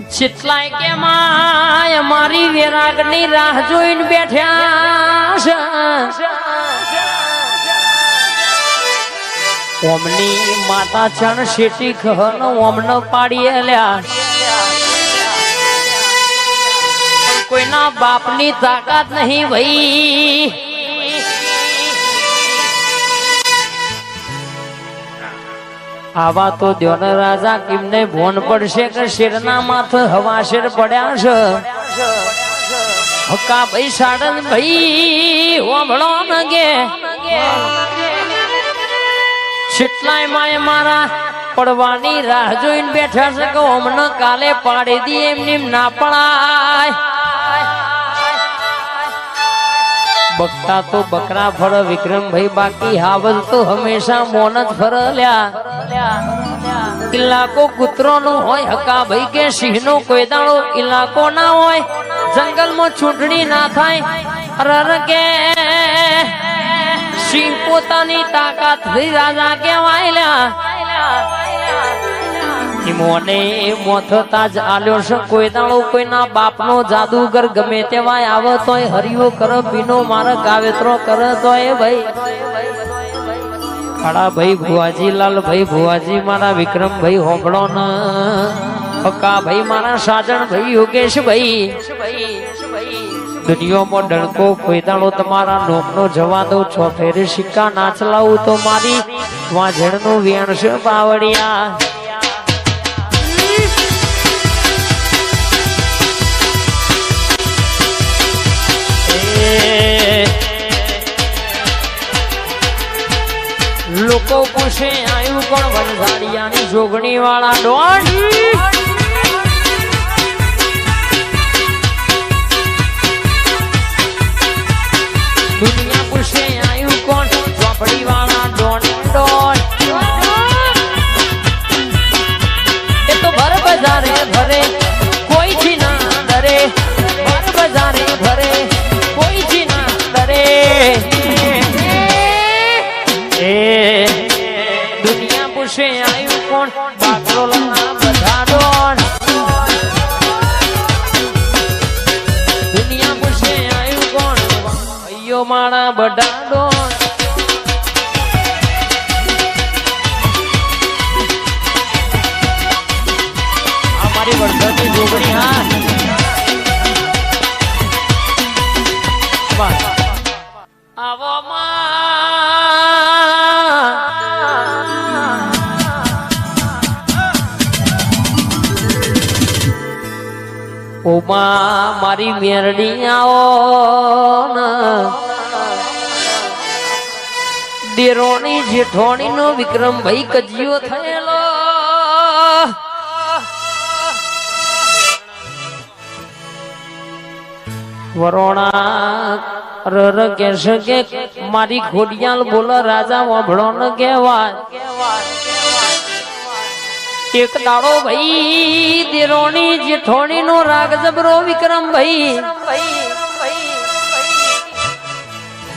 કેટલાય કે માય મારી વેરાગની રાહ જોઈને બેઠ્યા છે ઓમની માતા ચણ શેટી ખન ઓમન પાડી એલ્યા કોઈના બાપની તાકાત નહીં ભાઈ આવા તો દ્યોન રાજા કિમને ભોન પડશે કે શેરના માથે હવા શેર પડ્યા છે હક્કા ભાઈ સાડન ભાઈ ઓમળો નગે કેટલાય માય મારા પડવાની રાહ જોઈને બેઠા છે કે ઓમને કાલે પાડી દી એમની ના પડાય બકતા તો બકરા ફળ વિક્રમભાઈ બાકી હાવલ તો હંમેશા મોન જ ફરલ્યા ઇલાકો કૂતરો નું હોય હકા ભાઈ કે સિંહ નો કોઈ દાડો ઇલાકો ના હોય જંગલમાં ચૂંટણી ના થાય અરર કે સિંહ પોતાની તાકાત થી રાજા કહેવાય મોને મોથતા જ આલ્યો છે કોઈ દાડો કોઈના બાપનો જાદુગર ગમે તેવાય આવે તોય હરિયો કર બીનો મારે કાવેતરો કરે તોય ભાઈ ખાડા ભાઈ ભુવાજી લાલ ભાઈ ભુવાજી મારા વિક્રમભાઈ હોબળો ન હકા ભાઈ મારા સાજણ ભાઈ યોગેશ ભાઈ દુનિયામાં ડણકો કોઈ દાડો તમારા નોમનો જવા દો છો ફેરે સિક્કા ના ચલાવું તો મારી વાંઝણનું વેણ છે બાવળિયા લોકો પૂછે આયુ કોણ વનઝાડિયાની જોગણી વાળા ડોન દુનિયા પૂછે આયુ કોણ ચોપડી વાળા ડોન ડોન એ તો ભર બજારે ભરે કોઈ જી ના ડરે ભર બજારે ભરે કોઈ જી ના ડરે દુનિયા પૂછે આયુ કોણ બાકરો લના બધા ડોન દુનિયા પૂછે આયુ કોણ અయ్యో મારા બધા ડોન અમારી વર્ષોની જોગણી હા આવો ઓમા મારી મેરડી આવો દેરોની જેઠોણી નો વિક્રમભાઈ કજિયો થયેલો વરોણા રર કેશે કે મારી ખોડિયાલ બોલો રાજા વાભળો ન કહેવાય એક દાડો ભાઈ દેરોણી જેઠોણી નો રાગ જબરો વિક્રમભાઈ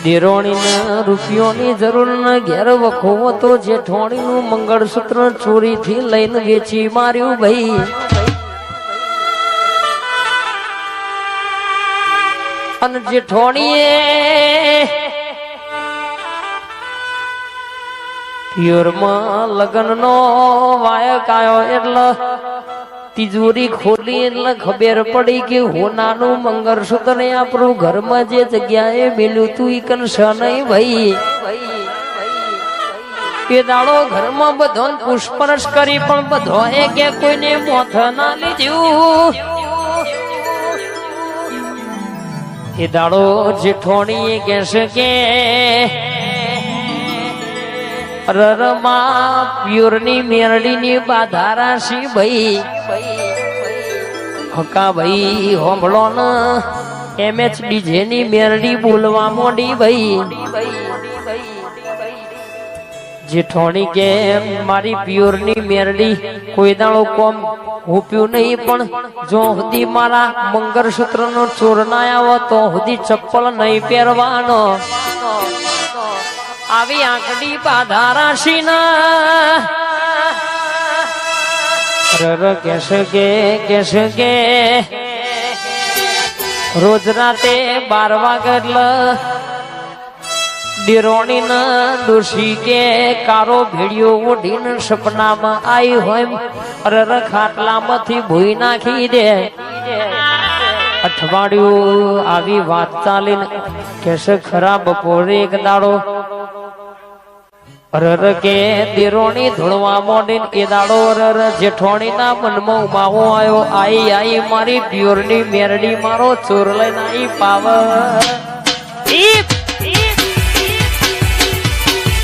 દેરોણી ને રૂપિયોની જરૂર ન ઘેર વખો તો જેઠોણી નું મંગળસૂત્ર ચોરી થી લઈને વેચી માર્યું ભાઈ અને જેઠોણીએ પિયરમાં લગ્ન નો વાયક આવ્યો એટલે તિજોરી ખોલી એટલે ખબર પડી કે હોનાનું મંગળસૂત્ર આપણું ઘરમાં જે જગ્યાએ મેલ્યું તું ઈ કન નહીં ભાઈ એ દાડો ઘરમાં બધો પુષ્પરસ કરી પણ બધો એ કે કોઈને મોથ ના લીધું એ દાડો જેઠોણી કહેશે કે રરમાં પ્યોરની મેરડીની બાધા રાશી ભાઈ હકા ભાઈ હોંભળો ન MHDJ ની મેરડી બોલવા મોડી ભાઈ જેઠોણી કે મારી પ્યોરની મેરડી કોઈ દાડો કોમ હુપ્યું નહીં પણ જો સુધી મારા મંગળસૂત્ર નો ચોર ના આવો તો સુધી ચપ્પલ નહીં પહેરવાનો આવી આંકડી બાધા રાશિ ના કેશે કે રોજ રાતે 12 વાગે દિરોણી ના દોષી કે કારો ભેડિયો ઓઢીને સપનામાં આવી હોય ખાટલામાંથી ભૂઈ નાખી દે અઠવાડિયું આવી વાત ચાલીને કેશે ખરા બપોરે એક દાડો કે દિરોણી ધૂળવા મોડીને એ દાડો જેઠોણી ના મનમાં ઉમાવો આવ્યો આઈ મારી પ્યોરની મેરડી મારો ચોર લઈને આવી પાવ